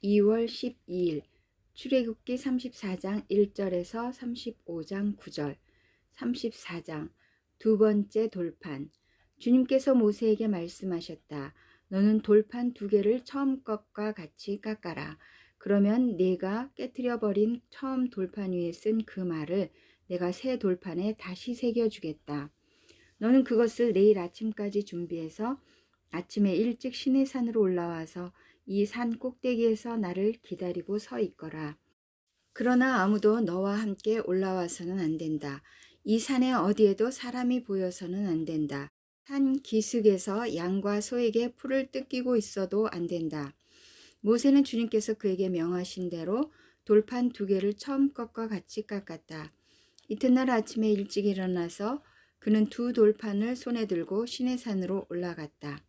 2월 12일 출애굽기 34장 1절에서 35장 9절 34장 두 번째 돌판. 주님께서 모세에게 말씀하셨다. 너는 돌판 두 개를 처음 것과 같이 깎아라. 그러면 네가 깨트려 버린 처음 돌판 위에 쓴 그 말을 내가 새 돌판에 다시 새겨주겠다. 너는 그것을 내일 아침까지 준비해서 아침에 일찍 시내산으로 올라와서 이 산 꼭대기에서 나를 기다리고 서 있거라. 그러나 아무도 너와 함께 올라와서는 안 된다. 이 산에 어디에도 사람이 보여서는 안 된다. 산 기슭에서 양과 소에게 풀을 뜯기고 있어도 안 된다. 모세는 주님께서 그에게 명하신 대로 돌판 두 개를 처음 것과 같이 깎았다. 이튿날 아침에 일찍 일어나서 그는 두 돌판을 손에 들고 시내산으로 올라갔다.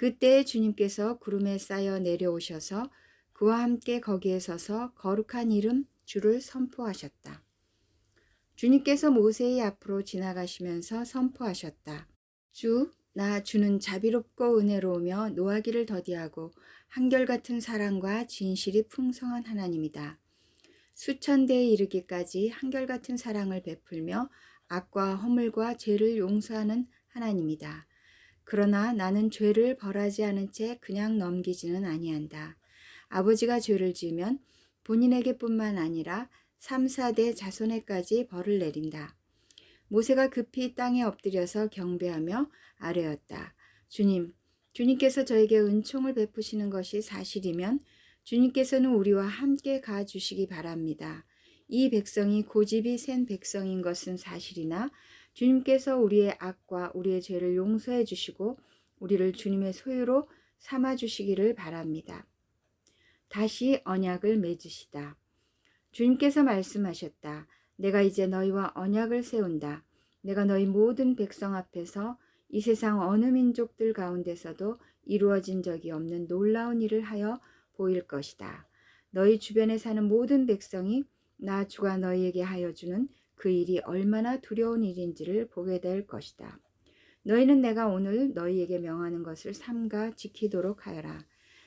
그때 주님께서 구름에 쌓여 내려오셔서 그와 함께 거기에 서서 거룩한 이름 주를 선포하셨다. 주님께서 모세의 앞으로 지나가시면서 선포하셨다. 주, 나 주는 자비롭고 은혜로우며 노하기를 더디하고 한결같은 사랑과 진실이 풍성한 하나님이다. 수천 대에 이르기까지 한결같은 사랑을 베풀며 악과 허물과 죄를 용서하는 하나님이다. 그러나 나는 죄를 벌하지 않은 채 그냥 넘기지는 아니한다. 아버지가 죄를 지으면 본인에게뿐만 아니라 3, 4대 자손에까지 벌을 내린다. 모세가 급히 땅에 엎드려서 경배하며 아뢰었다. 주님께서 저에게 은총을 베푸시는 것이 사실이면 주님께서는 우리와 함께 가주시기 바랍니다. 이 백성이 고집이 센 백성인 것은 사실이나 주님께서 우리의 악과 우리의 죄를 용서해 주시고 우리를 주님의 소유로 삼아 주시기를 바랍니다. 다시 언약을 맺으시다. 주님께서 말씀하셨다. 내가 이제 너희와 언약을 세운다. 내가 너희 모든 백성 앞에서 이 세상 어느 민족들 가운데서도 이루어진 적이 없는 놀라운 일을 하여 보일 것이다. 너희 주변에 사는 모든 백성이 나 주가 너희에게 하여 주는 그 일이 얼마나 두려운 일인지를 보게 될 것이다. 너희는 내가 오늘 너희에게 명하는 것을 삼가 지키도록 하여라.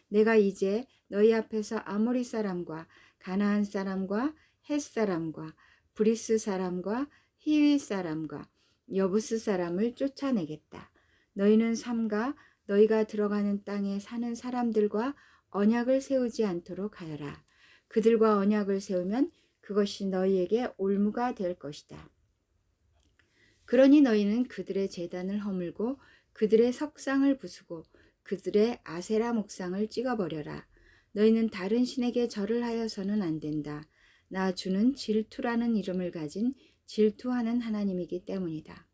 내가 이제 너희 앞에서 아모리 사람과 가나안 사람과 헷 사람과 브리스 사람과 히위 사람과 여부스 사람을 쫓아내겠다. 너희는 삼가 너희가 들어가는 땅에 사는 사람들과 언약을 세우지 않도록 하여라. 그들과 언약을 세우면 그것이 너희에게 올무가 될 것이다. 그러니 너희는 그들의 제단을 허물고 그들의 석상을 부수고 그들의 아세라 목상을 찍어버려라. 너희는 다른 신에게 절을 하여서는 안 된다. 나 주는 질투라는 이름을 가진 질투하는 하나님이기 때문이다.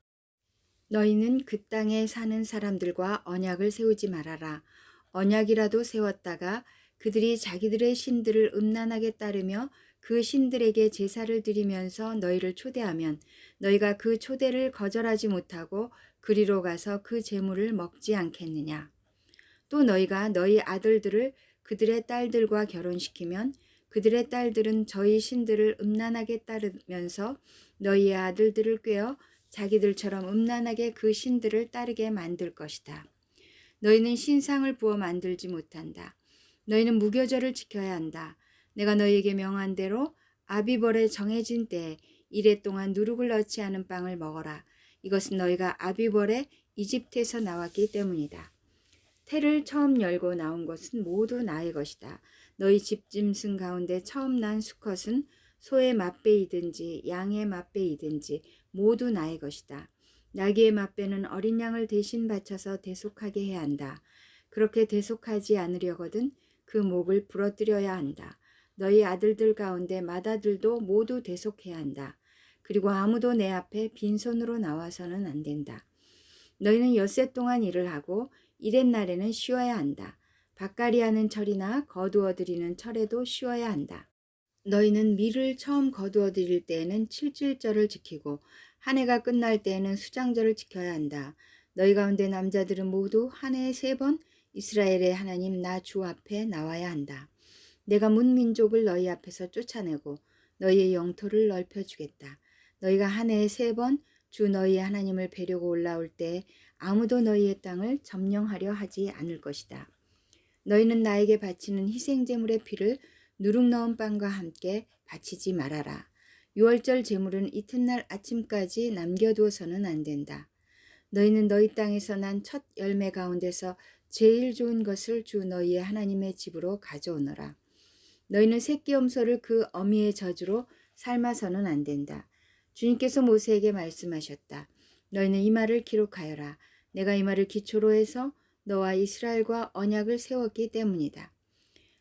너희는 그 땅에 사는 사람들과 언약을 세우지 말아라. 언약이라도 세웠다가 그들이 자기들의 신들을 음란하게 따르며 그 신들에게 제사를 드리면서 너희를 초대하면 너희가 그 초대를 거절하지 못하고 그리로 가서 그 제물을 먹지 않겠느냐. 또 너희가 너희 아들들을 그들의 딸들과 결혼시키면 그들의 딸들은 저희 신들을 음란하게 따르면서 너희의 아들들을 꾀어 자기들처럼 음란하게 그 신들을 따르게 만들 것이다. 너희는 신상을 부어 만들지 못한다. 너희는 무교절을 지켜야 한다. 내가 너희에게 명한 대로 아비벌에 정해진 때에 이래 동안 누룩을 넣지 않은 빵을 먹어라. 이것은 너희가 아비벌에 이집트에서 나왔기 때문이다. 태를 처음 열고 나온 것은 모두 나의 것이다. 너희 집짐승 가운데 처음 난 수컷은 소의 맛배이든지 양의 맛배이든지 모두 나의 것이다. 나귀의 맛배는 어린 양을 대신 바쳐서 대속하게 해야 한다. 그렇게 대속하지 않으려거든 그 목을 부러뜨려야 한다. 너희 아들들 가운데 맏아들도 모두 대속해야 한다. 그리고 아무도 내 앞에 빈손으로 나와서는 안 된다. 너희는 엿새 동안 일을 하고 이렛날에는 쉬어야 한다. 밭갈이 하는 철이나 거두어 들이는 철에도 쉬어야 한다. 너희는 밀을 처음 거두어 들일 때에는 칠칠절을 지키고 한 해가 끝날 때에는 수장절을 지켜야 한다. 너희 가운데 남자들은 모두 한 해에 3번 이스라엘의 하나님 나 주 앞에 나와야 한다. 내가 문민족을 너희 앞에서 쫓아내고 너희의 영토를 넓혀주겠다. 너희가 한 해에 3번 주 너희의 하나님을 뵈려고 올라올 때 아무도 너희의 땅을 점령하려 하지 않을 것이다. 너희는 나에게 바치는 희생제물의 피를 누룩 넣은 빵과 함께 바치지 말아라. 유월절 제물은 이튿날 아침까지 남겨두어서는 안 된다. 너희는 너희 땅에서 난 첫 열매 가운데서 제일 좋은 것을 주 너희의 하나님의 집으로 가져오너라. 너희는 새끼 염소를 그 어미의 젖으로 삶아서는 안 된다. 주님께서 모세에게 말씀하셨다. 너희는 이 말을 기록하여라. 내가 이 말을 기초로 해서 너와 이스라엘과 언약을 세웠기 때문이다.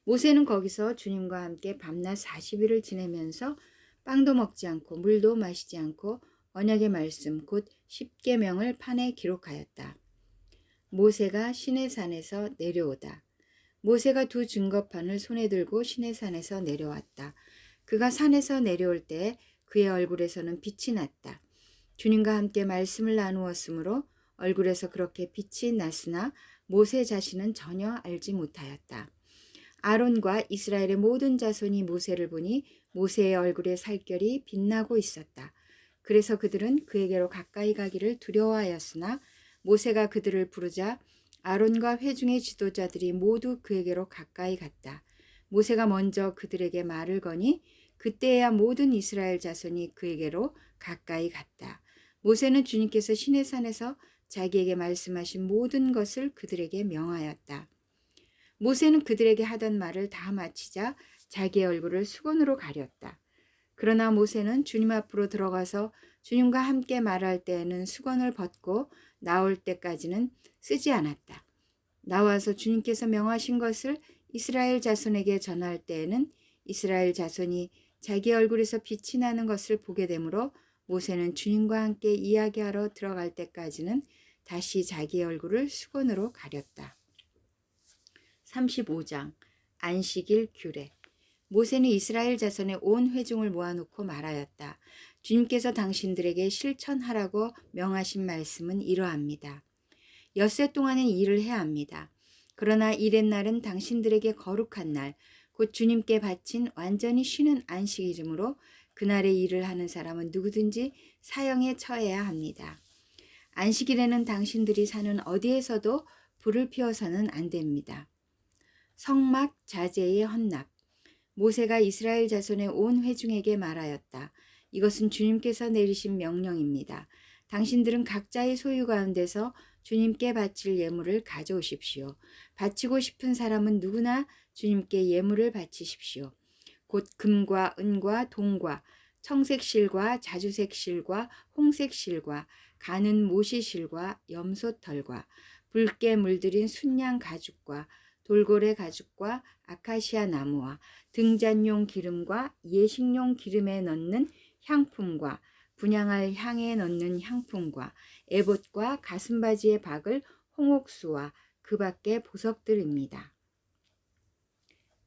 모세는 거기서 주님과 함께 밤낮 40일을 지내면서 빵도 먹지 않고 물도 마시지 않고 언약의 말씀 곧 십계명을 판에 기록하였다. 모세가 시내산에서 내려오다. 모세가 두 증거판을 손에 들고 시내산에서 내려왔다. 그가 산에서 내려올 때 그의 얼굴에서는 빛이 났다. 주님과 함께 말씀을 나누었으므로 얼굴에서 그렇게 빛이 났으나 모세 자신은 전혀 알지 못하였다. 아론과 이스라엘의 모든 자손이 모세를 보니 모세의 얼굴에 살결이 빛나고 있었다. 그래서 그들은 그에게로 가까이 가기를 두려워하였으나 모세가 그들을 부르자 아론과 회중의 지도자들이 모두 그에게로 가까이 갔다. 모세가 먼저 그들에게 말을 거니 그때야 모든 이스라엘 자손이 그에게로 가까이 갔다. 모세는 주님께서 시내산에서 자기에게 말씀하신 모든 것을 그들에게 명하였다. 모세는 그들에게 하던 말을 다 마치자 자기의 얼굴을 수건으로 가렸다. 그러나 모세는 주님 앞으로 들어가서 주님과 함께 말할 때에는 수건을 벗고 나올 때까지는 쓰지 않았다. 나와서 주님께서 명하신 것을 이스라엘 자손에게 전할 때에는 이스라엘 자손이 자기 얼굴에서 빛이 나는 것을 보게 되므로 모세는 주님과 함께 이야기하러 들어갈 때까지는 다시 자기 얼굴을 수건으로 가렸다. 35장 안식일 규례. 모세는 이스라엘 자손의 온 회중을 모아놓고 말하였다. 주님께서 당신들에게 실천하라고 명하신 말씀은 이러합니다. 엿새 동안은 일을 해야 합니다. 그러나 일의 날은 당신들에게 거룩한 날, 곧 주님께 바친 완전히 쉬는 안식일이므로 그날에 일을 하는 사람은 누구든지 사형에 처해야 합니다. 안식일에는 당신들이 사는 어디에서도 불을 피워서는 안 됩니다. 성막 자제의 헌납. 모세가 이스라엘 자손의 온 회중에게 말하였다. 이것은 주님께서 내리신 명령입니다. 당신들은 각자의 소유 가운데서 주님께 바칠 예물을 가져오십시오. 바치고 싶은 사람은 누구나 주님께 예물을 바치십시오. 곧 금과 은과 동과 청색실과 자주색실과 홍색실과 가는 모시실과 염소털과 붉게 물들인 순양 가죽과 돌고래 가죽과 아카시아 나무와 등잔용 기름과 예식용 기름에 넣는 향품과 분향할 향에 넣는 향품과 에봇과 가슴바지에 박을 홍옥수와 그 밖의 보석들입니다.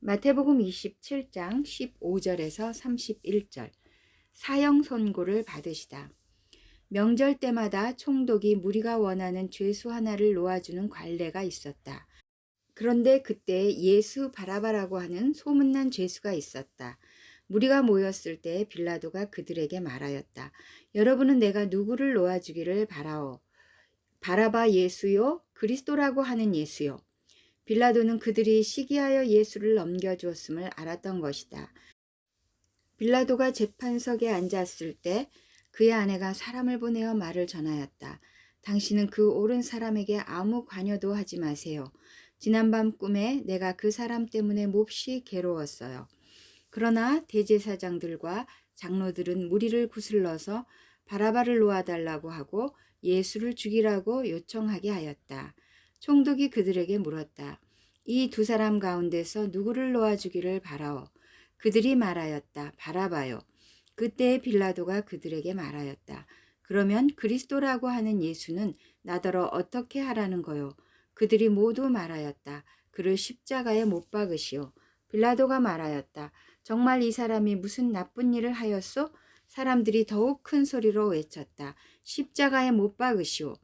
마태복음 27장 15절에서 31절. 사형 선고를 받으시다. 명절 때마다 총독이 무리가 원하는 죄수 하나를 놓아주는 관례가 있었다. 그런데 그때 예수 바라바라고 하는 소문난 죄수가 있었다. 무리가 모였을 때 빌라도가 그들에게 말하였다. 여러분은 내가 누구를 놓아주기를 바라오? 바라바 예수요? 그리스도라고 하는 예수요? 빌라도는 그들이 시기하여 예수를 넘겨주었음을 알았던 것이다. 빌라도가 재판석에 앉았을 때 그의 아내가 사람을 보내어 말을 전하였다. 당신은 그 옳은 사람에게 아무 관여도 하지 마세요. 지난밤 꿈에 내가 그 사람 때문에 몹시 괴로웠어요. 그러나 대제사장들과 장로들은 무리를 구슬러서 바라바를 놓아달라고 하고 예수를 죽이라고 요청하게 하였다. 총독이 그들에게 물었다. 이 두 사람 가운데서 누구를 놓아주기를 바라오? 그들이 말하였다. 바라바요. 그때 빌라도가 그들에게 말하였다. 그러면 그리스도라고 하는 예수는 나더러 어떻게 하라는 거요? 그들이 모두 말하였다. 그를 십자가에 못 박으시오. 빌라도가 말하였다. 정말 이 사람이 무슨 나쁜 일을 하였소? 사람들이 더욱 큰 소리로 외쳤다. 십자가에 못 박으시오.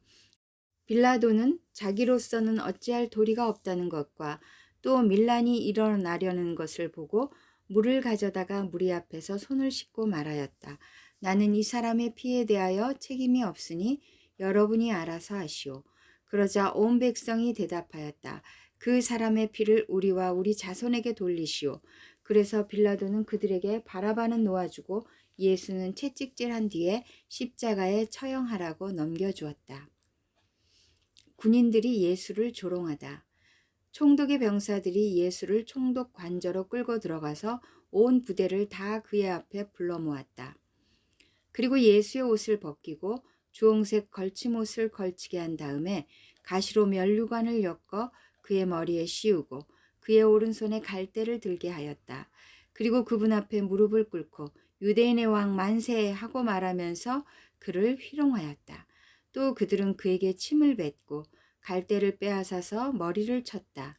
빌라도는 자기로서는 어찌할 도리가 없다는 것과 또 밀란이 일어나려는 것을 보고 물을 가져다가 무리 앞에서 손을 씻고 말하였다. 나는 이 사람의 피에 대하여 책임이 없으니 여러분이 알아서 하시오. 그러자 온 백성이 대답하였다. 그 사람의 피를 우리와 우리 자손에게 돌리시오. 그래서 빌라도는 그들에게 바라바는 놓아주고 예수는 채찍질한 뒤에 십자가에 처형하라고 넘겨주었다. 군인들이 예수를 조롱하다. 총독의 병사들이 예수를 총독 관저로 끌고 들어가서 온 부대를 다 그의 앞에 불러 모았다. 그리고 예수의 옷을 벗기고 주홍색 걸침옷을 걸치게 한 다음에 가시로 면류관을 엮어 그의 머리에 씌우고 그의 오른손에 갈대를 들게 하였다. 그리고 그분 앞에 무릎을 꿇고 유대인의 왕 만세 하고 말하면서 그를 희롱하였다. 또 그들은 그에게 침을 뱉고 갈대를 빼앗아서 머리를 쳤다.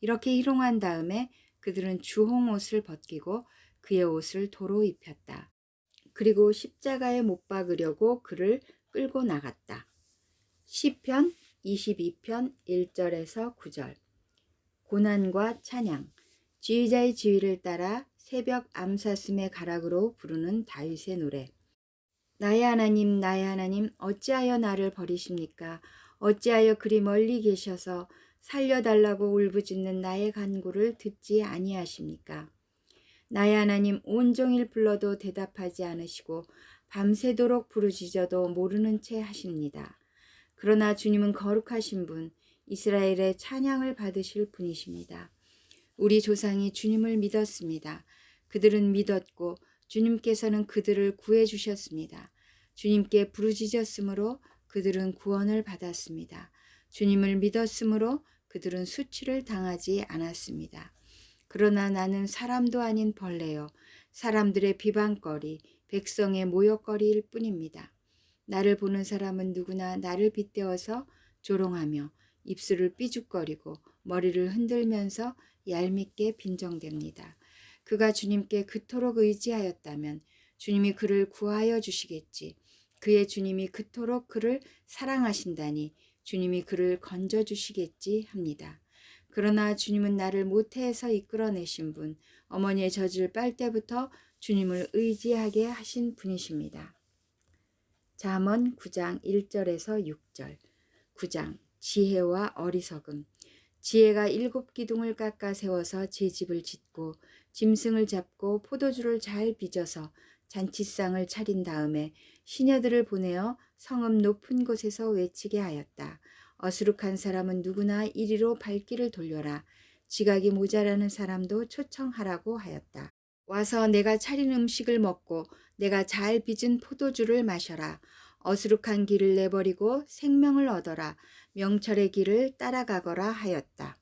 이렇게 희롱한 다음에 그들은 주홍옷을 벗기고 그의 옷을 도로 입혔다. 그리고 십자가에 못 박으려고 그를 끌고 나갔다. 시편 22편 1절에서 9절. 고난과 찬양. 지휘자의 지휘를 따라 새벽 암사슴의 가락으로 부르는 다윗의 노래. 나의 하나님 어찌하여 나를 버리십니까? 어찌하여 그리 멀리 계셔서 살려달라고 울부짖는 나의 간구를 듣지 아니하십니까? 나의 하나님 온종일 불러도 대답하지 않으시고 밤새도록 부르짖어도 모르는 채 하십니다. 그러나 주님은 거룩하신 분, 이스라엘의 찬양을 받으실 분이십니다. 우리 조상이 주님을 믿었습니다. 그들은 믿었고 주님께서는 그들을 구해 주셨습니다. 주님께 부르짖었으므로 그들은 구원을 받았습니다. 주님을 믿었으므로 그들은 수치를 당하지 않았습니다. 그러나 나는 사람도 아닌 벌레요. 사람들의 비방거리, 백성의 모욕거리일 뿐입니다. 나를 보는 사람은 누구나 나를 빗대어서 조롱하며 입술을 삐죽거리고 머리를 흔들면서 얄밉게 빈정댑니다. 그가 주님께 그토록 의지하였다면 주님이 그를 구하여 주시겠지. 그의 주님이 그토록 그를 사랑하신다니 주님이 그를 건져주시겠지 합니다. 그러나 주님은 나를 모태에서 이끌어내신 분, 어머니의 젖을 빨 때부터 주님을 의지하게 하신 분이십니다. 잠언 9장 1절에서 6절. 9장 지혜와 어리석음. 지혜가 7기둥을 깎아 세워서 제 집을 짓고 짐승을 잡고 포도주를 잘 빚어서 잔치상을 차린 다음에 시녀들을 보내어 성읍 높은 곳에서 외치게 하였다. 어수룩한 사람은 누구나 이리로 발길을 돌려라. 지각이 모자라는 사람도 초청하라고 하였다. 와서 내가 차린 음식을 먹고 내가 잘 빚은 포도주를 마셔라. 어수룩한 길을 내버리고 생명을 얻어라. 명철의 길을 따라가거라 하였다.